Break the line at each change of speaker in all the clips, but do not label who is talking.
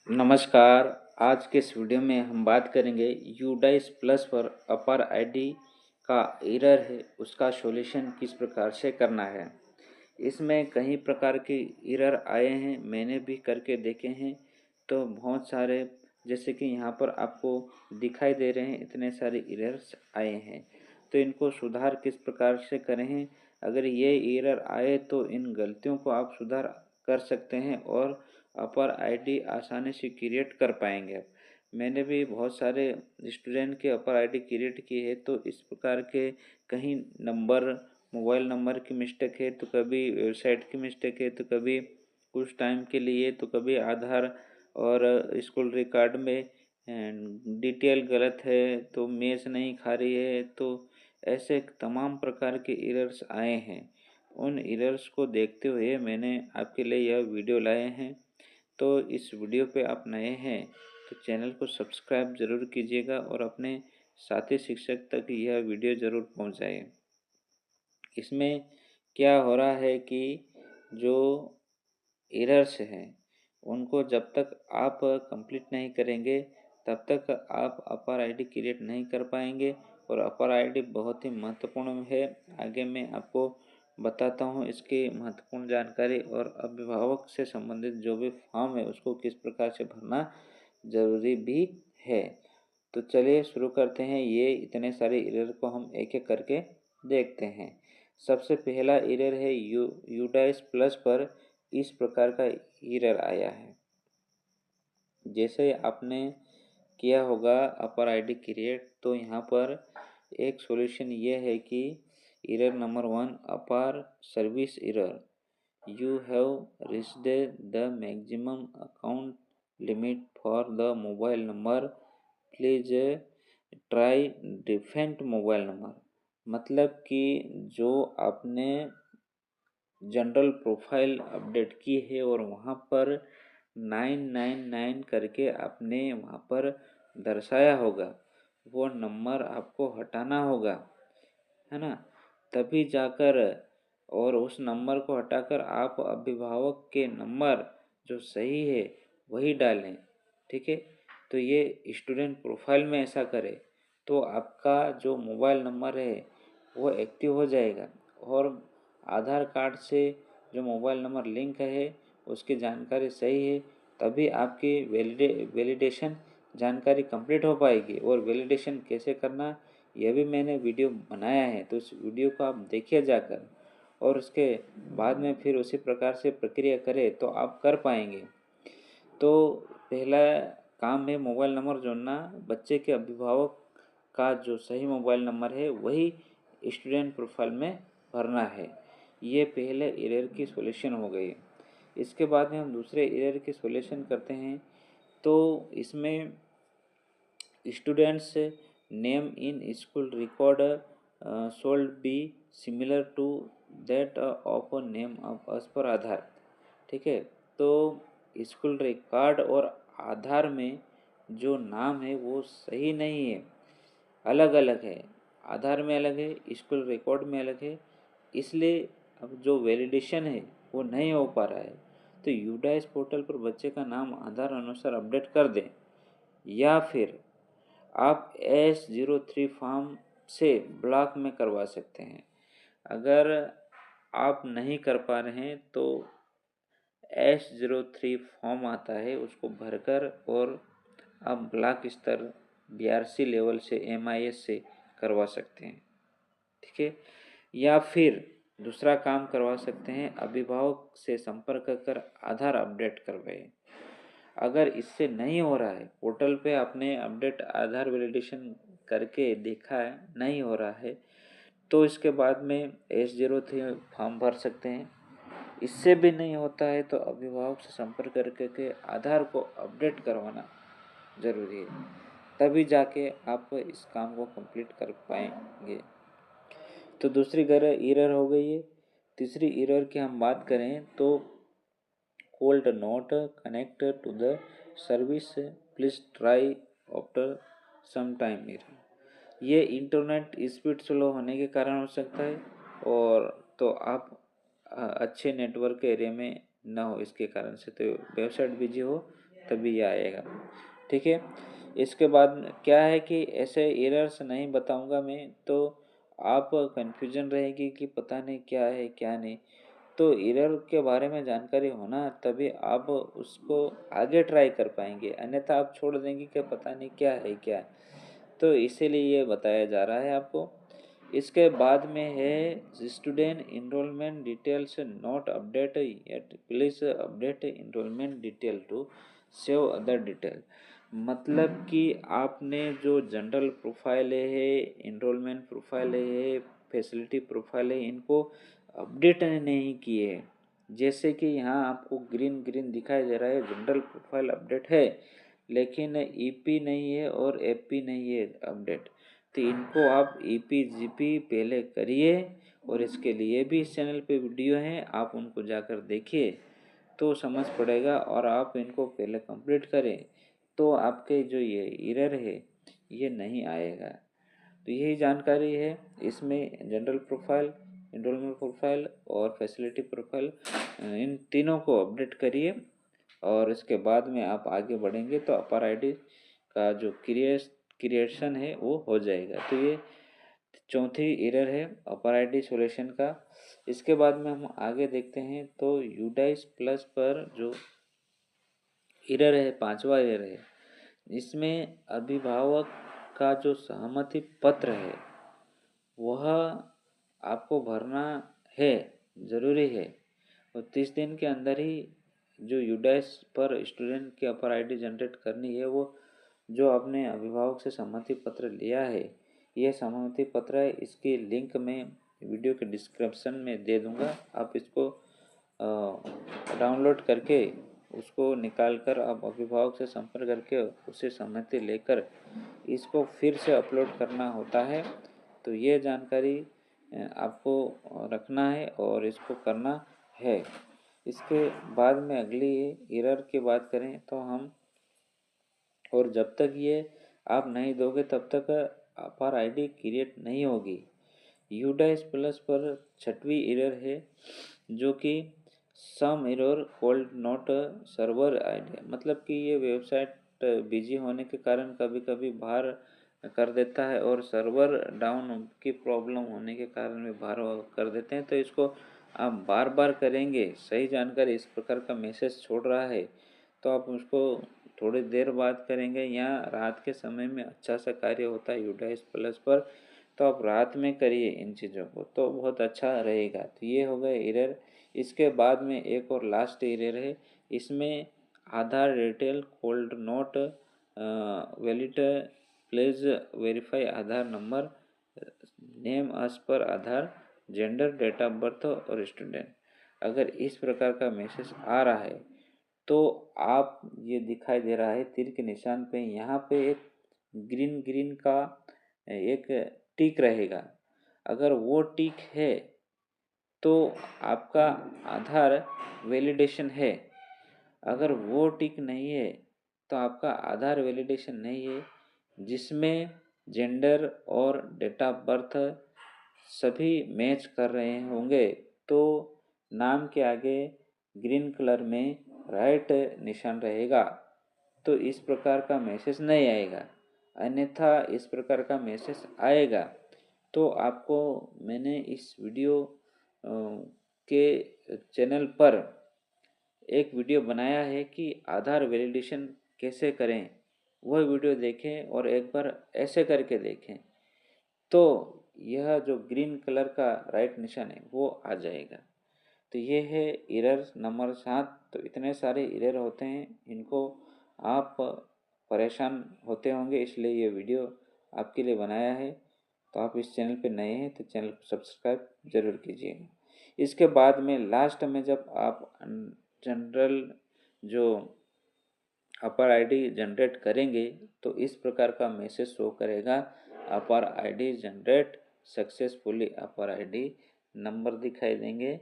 नमस्कार। आज के इस वीडियो में हम बात करेंगे यूडाइस प्लस पर अपर आईडी का एरर है उसका सॉल्यूशन किस प्रकार से करना है। इसमें कई प्रकार के एरर आए हैं, मैंने भी करके देखे हैं। तो बहुत सारे जैसे कि यहाँ पर आपको दिखाई दे रहे हैं इतने सारे एरर्स आए हैं। तो इनको सुधार किस प्रकार से करें हैं। अगर ये एरर आए तो इन गलतियों को आप सुधार कर सकते हैं और अपर आईडी आसानी से क्रिएट कर पाएंगे। मैंने भी बहुत सारे स्टूडेंट के अपर आईडी क्रिएट की है। तो इस प्रकार के कहीं नंबर मोबाइल नंबर की मिस्टेक है, तो कभी वेबसाइट की मिस्टेक है, तो कभी कुछ टाइम के लिए, तो कभी आधार और स्कूल रिकॉर्ड में डिटेल गलत है, तो मैच नहीं खा रही है। तो ऐसे तमाम प्रकार के एरर्स आए हैं। उन एरर्स को देखते हुए मैंने आपके लिए यह वीडियो लाए हैं। तो इस वीडियो पे आप नए हैं तो चैनल को सब्सक्राइब ज़रूर कीजिएगा और अपने साथी शिक्षक तक यह वीडियो ज़रूर पहुंचाएं। इसमें क्या हो रहा है कि जो एरर्स हैं उनको जब तक आप कंप्लीट नहीं करेंगे तब तक आप अपर आईडी क्रिएट नहीं कर पाएंगे। और अपर आईडी बहुत ही महत्वपूर्ण है। आगे मैं आपको बताता हूँ इसकी महत्वपूर्ण जानकारी और अभिभावक से संबंधित जो भी फॉर्म है उसको किस प्रकार से भरना ज़रूरी भी है। तो चलिए शुरू करते हैं। ये इतने सारे एरर को हम एक एक करके देखते हैं। सबसे पहला एरर है यूडाइस प्लस पर इस प्रकार का एरर आया है। जैसे आपने किया होगा अपर आईडी क्रिएट, तो यहाँ पर एक सॉल्यूशन ये है कि error number 1 upper service error, you have reached the maximum account limit for the mobile number, please try different mobile number. मतलब कि जो आपने जनरल प्रोफाइल अपडेट की है और वहाँ पर 999 करके आपने वहाँ पर दर्शाया होगा, वो नंबर आपको हटाना होगा, है ना। तभी जाकर और उस नंबर को हटाकर आप अभिभावक के नंबर जो सही है वही डालें। ठीक है। तो ये स्टूडेंट प्रोफाइल में ऐसा करें तो आपका जो मोबाइल नंबर है वो एक्टिव हो जाएगा। और आधार कार्ड से जो मोबाइल नंबर लिंक है उसकी जानकारी सही है, तभी आपकी वैलिडेशन जानकारी कंप्लीट हो पाएगी। और वैलिडेशन कैसे करना यह भी मैंने वीडियो बनाया है, तो उस वीडियो को आप देखिए जाकर और उसके बाद में फिर उसी प्रकार से प्रक्रिया करें तो आप कर पाएंगे। तो पहला काम है मोबाइल नंबर जोड़ना। बच्चे के अभिभावक का जो सही मोबाइल नंबर है वही स्टूडेंट प्रोफाइल में भरना है। ये पहले एरर की सॉल्यूशन हो गई। इसके बाद में हम दूसरे एरर की सॉल्यूशन करते हैं। तो इसमें students name in school record should be similar to that of a name of as per आधार। ठीक है। तो स्कूल रिकॉर्ड और आधार में जो नाम है वो सही नहीं है, अलग अलग है। आधार में अलग है, स्कूल रिकॉर्ड में अलग है। इसलिए अब जो वैलिडेशन है वो नहीं हो पा रहा है। तो यूडाइस पोर्टल पर बच्चे का नाम आधार अनुसार अपडेट कर दें, या फिर आप S03 फॉर्म से ब्लॉक में करवा सकते हैं। अगर आप नहीं कर पा रहे हैं तो S03 फॉर्म आता है, उसको भरकर और आप ब्लॉक स्तर BRC लेवल से MIS से करवा सकते हैं। ठीक है। या फिर दूसरा काम करवा सकते हैं, अभिभावक से संपर्क कर आधार अपडेट करवाएं। अगर इससे नहीं हो रहा है, पोर्टल पे आपने अपडेट आधार वैलिडेशन करके देखा है नहीं हो रहा है, तो इसके बाद में S03 फॉर्म भर सकते हैं। इससे भी नहीं होता है तो अभिभावक से संपर्क करके आधार को अपडेट करवाना ज़रूरी है, तभी जाके आप इस काम को कंप्लीट कर पाएंगे। तो दूसरी एरर हो गई है। तीसरी एरर की हम बात करें तो could not connect to the service, please try after some time error। ये इंटरनेट स्पीड स्लो होने के कारण हो सकता है, और तो आप अच्छे नेटवर्क एरिया में ना हो इसके कारण से, तो वेबसाइट बिजी हो तभी ये आएगा। ठीक है, इसके बाद क्या है कि ऐसे एरर्स नहीं बताऊंगा मैं, तो आप कन्फ्यूजन रहेगी कि पता नहीं क्या है क्या नहीं। तो एरर के बारे में जानकारी होना तभी आप उसको आगे ट्राई कर पाएंगे, अन्यथा आप छोड़ देंगे कि पता नहीं क्या है क्या। तो इसीलिए ये बताया जा रहा है आपको। इसके बाद में है student enrolment details not update yet, please update enrolment detail to save other detail. मतलब कि आपने जो जनरल प्रोफाइल है, इनरोलमेंट प्रोफाइल है, फैसिलिटी प्रोफाइल है, इनको अपडेट नहीं किए। जैसे कि यहाँ आपको ग्रीन ग्रीन दिखाई दे रहा है, जनरल प्रोफाइल अपडेट है लेकिन ईपी नहीं है और एपी नहीं है अपडेट। तो इनको आप ईपी जीपी पहले करिए, और इसके लिए भी इस चैनल पे वीडियो हैं, आप उनको जाकर देखिए तो समझ पड़ेगा। और आप इनको पहले कंप्लीट करें तो आपके जो ये एरर है ये नहीं आएगा। तो यही जानकारी है इसमें। जनरल प्रोफाइल, एनरोलमेंट प्रोफाइल और फैसिलिटी प्रोफाइल, इन तीनों को अपडेट करिए और इसके बाद में आप आगे बढ़ेंगे तो अपर आईडी का जो क्रिएशन है वो हो जाएगा। तो ये चौथी एरर है अपर आईडी सॉल्यूशन का। इसके बाद में हम आगे देखते हैं तो यूडाइस प्लस पर जो एरर है, पांचवा एरर है, इसमें अभिभावक का जो सहमति पत्र है वह आपको भरना है, ज़रूरी है। और 30 दिन के अंदर ही जो यूडाइस पर स्टूडेंट की अपर आईडी जनरेट करनी है, वो जो आपने अभिभावक से सहमति पत्र लिया है, ये सहमति पत्र है, इसकी लिंक मैं वीडियो के डिस्क्रिप्शन में दे दूंगा। आप इसको डाउनलोड करके उसको निकाल कर आप अभिभावक से संपर्क करके उससे सहमति लेकर इसको फिर से अपलोड करना होता है। तो ये जानकारी आपको रखना है और इसको करना है। इसके बाद में अगली एरर की बात करें तो हम, और जब तक ये आप नहीं दोगे तब तक अपर आईडी क्रिएट नहीं होगी। यूडाइस प्लस पर छठवीं एरर है जो कि some error called not server ID, मतलब कि ये वेबसाइट बिजी होने के कारण कभी कभी बाहर कर देता है और सर्वर डाउन की प्रॉब्लम होने के कारण भी बाहर कर देते हैं। तो इसको आप बार बार करेंगे, सही जानकारी इस प्रकार का मैसेज छोड़ रहा है तो आप उसको थोड़ी देर बाद करेंगे, या रात के समय में अच्छा सा कार्य होता है यूडाइस प्लस पर, तो आप रात में करिए इन चीज़ों को तो बहुत अच्छा रहेगा। तो ये हो गए एरर। इसके बाद में एक और लास्ट एरर है, इसमें Aadhaar detail could not valid, please verify Aadhaar number, name as per Aadhaar, gender, date of birth और स्टूडेंट। अगर इस प्रकार का मैसेज आ रहा है तो आप, ये दिखाई दे रहा है तीर के निशान पे, यहाँ पे एक ग्रीन ग्रीन का एक टिक रहेगा। अगर वो टिक है तो आपका आधार वैलिडेशन है, अगर वो टिक नहीं है तो आपका आधार वैलिडेशन नहीं है। जिसमें जेंडर और डेट ऑफ बर्थ सभी मैच कर रहे होंगे तो नाम के आगे ग्रीन कलर में राइट निशान रहेगा, तो इस प्रकार का मैसेज नहीं आएगा। अन्यथा इस प्रकार का मैसेज आएगा। तो आपको मैंने इस वीडियो के चैनल पर एक वीडियो बनाया है कि आधार वैलिडेशन कैसे करें, वह वीडियो देखें और एक बार ऐसे करके देखें तो यह जो ग्रीन कलर का राइट निशान है वो आ जाएगा। तो ये है एरर नंबर 7। तो इतने सारे एरर होते हैं, इनको आप परेशान होते होंगे, इसलिए ये वीडियो आपके लिए बनाया है। तो आप इस चैनल पे नए हैं तो चैनल को सब्सक्राइब ज़रूर कीजिएगा। इसके बाद में लास्ट में जब आप जनरल जो अपर आईडी जनरेट करेंगे तो इस प्रकार का मैसेज शो करेगा, अपर आईडी जनरेट सक्सेसफुली, अपर आईडी नंबर दिखाई देंगे।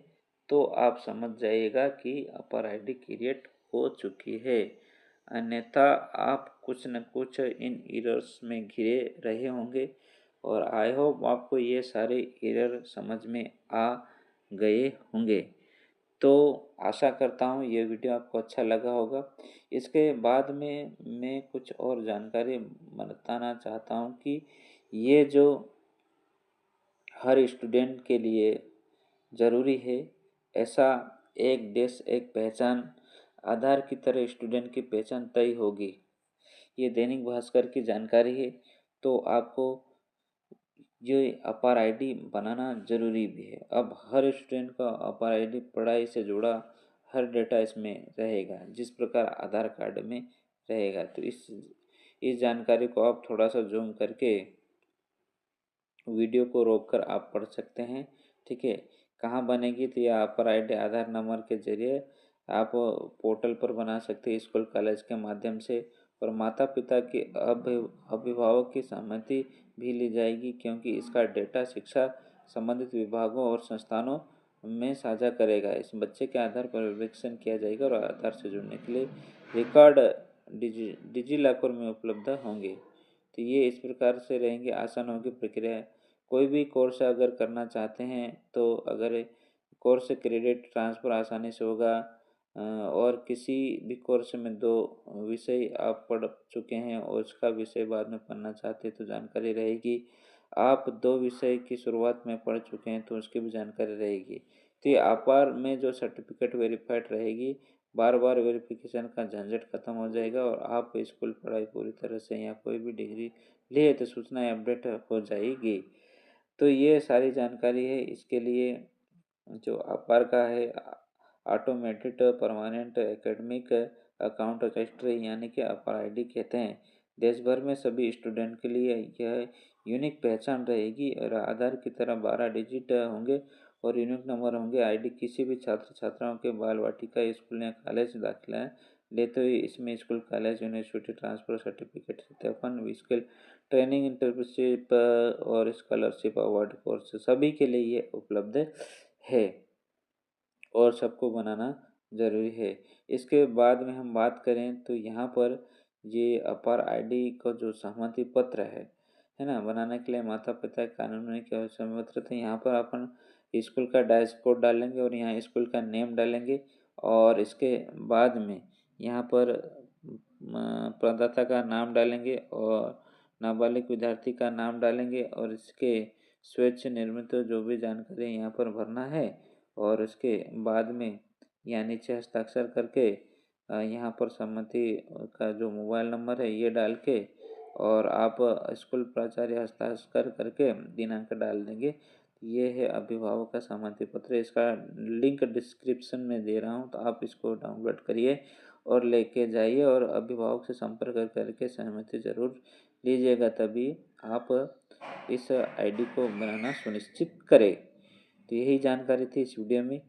तो आप समझ जाइएगा कि अपर आईडी क्रिएट हो चुकी है। अन्यथा आप कुछ न कुछ इन एरर्स में घिरे रहे होंगे। और आई होप आपको ये सारे एरर समझ में आ गए होंगे। तो आशा करता हूँ ये वीडियो आपको अच्छा लगा होगा। इसके बाद में मैं कुछ और जानकारी बताना चाहता हूँ कि ये जो हर स्टूडेंट के लिए ज़रूरी है, ऐसा एक देश एक पहचान आधार की तरह स्टूडेंट की पहचान तय होगी। ये दैनिक भास्कर की जानकारी है, तो आपको ये अपार आईडी बनाना ज़रूरी भी है। अब हर स्टूडेंट का अपार आईडी पढ़ाई से जुड़ा हर डेटा इसमें रहेगा, जिस प्रकार आधार कार्ड में रहेगा। तो इस जानकारी को आप थोड़ा सा जूम करके वीडियो को रोककर आप पढ़ सकते हैं। ठीक है, कहाँ बनेगी? तो यह अपर आईडी आधार नंबर के जरिए आप पोर्टल पर बना सकते हैं, स्कूल कॉलेज के माध्यम से। और माता पिता के अभिभावक की सहमति भी ली जाएगी, क्योंकि इसका डेटा शिक्षा संबंधित विभागों और संस्थानों में साझा करेगा। इस बच्चे के आधार पर वेरिफिकेशन किया जाएगा और आधार से जुड़ने के लिए रिकॉर्ड डिजी लॉकर में उपलब्ध होंगे। तो ये इस प्रकार से रहेंगे, आसान होगी प्रक्रिया। कोई भी कोर्स अगर करना चाहते हैं तो अगर कोर्स क्रेडिट ट्रांसफ़र आसानी से होगा, और किसी भी कोर्स में 2 विषय आप पढ़ चुके हैं और उसका विषय बाद में पढ़ना चाहते हैं तो जानकारी रहेगी। आप 2 विषय की शुरुआत में पढ़ चुके हैं तो उसकी भी जानकारी रहेगी। तो ये अपार में जो सर्टिफिकेट वेरीफाइड रहेगी, बार-बार वेरिफिकेशन का झंझट खत्म हो जाएगा और आप स्कूल पढ़ाई पूरी तरह से या कोई भी डिग्री लिए तो सूचनाएँ अपडेट हो जाएगी। तो ये सारी जानकारी है। इसके लिए जो अपार का है, automated permanent academic account registry यानी कि अपार आईडी कहते हैं। देश भर में सभी स्टूडेंट के लिए यह यूनिक पहचान रहेगी और आधार की तरह 12 डिजिट होंगे और यूनिक नंबर होंगे। आईडी किसी भी छात्र छात्राओं के बाल वाटिका स्कूल या कॉलेज दाखिला लेते हुए इसमें school college university transfer certificate सत्यापन स्किल ट्रेनिंग इंटर्नशिप और स्कॉलरशिप अवार्ड कोर्स सभी के लिए ये उपलब्ध है और सबको बनाना ज़रूरी है। इसके बाद में हम बात करें तो यहाँ पर ये अपार आईडी का जो सहमति पत्र है ना? बनाने के लिए माता-पिता कानूनी की सहमति पत्र, तो यहाँ पर अपन स्कूल का डैश कोड डालेंगे और यहाँ स्कूल का नेम डालेंगे और इसके बाद में यहाँ पर प्रदाता का नाम डालेंगे और नाबालिग विद्यार्थी का नाम डालेंगे और इसके स्वेच्छ निर्मित जो भी जानकारी यहाँ पर भरना है और उसके बाद में यहाँ नीचे हस्ताक्षर करके यहाँ पर सम्मति का जो मोबाइल नंबर है ये डाल के और आप स्कूल प्राचार्य हस्ताक्षर करके दिनांक डाल देंगे। ये है अभिभावक का सहमति पत्र। इसका लिंक डिस्क्रिप्शन में दे रहा हूँ, तो आप इसको डाउनलोड करिए और लेके जाइए और अभिभावक से संपर्क करके सहमति ज़रूर लीजिएगा, तभी आप इस आईडी को बनाना सुनिश्चित करें। तो यही जानकारी थी इस वीडियो में।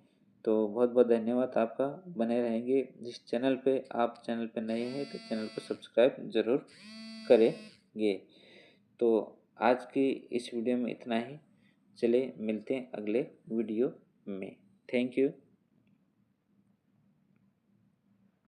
तो बहुत बहुत धन्यवाद आपका। बने रहेंगे जिस चैनल पे, आप चैनल पे नए हैं तो चैनल को सब्सक्राइब ज़रूर करेंगे। तो आज की इस वीडियो में इतना ही। चलिए मिलते हैं अगले वीडियो में। Thank you.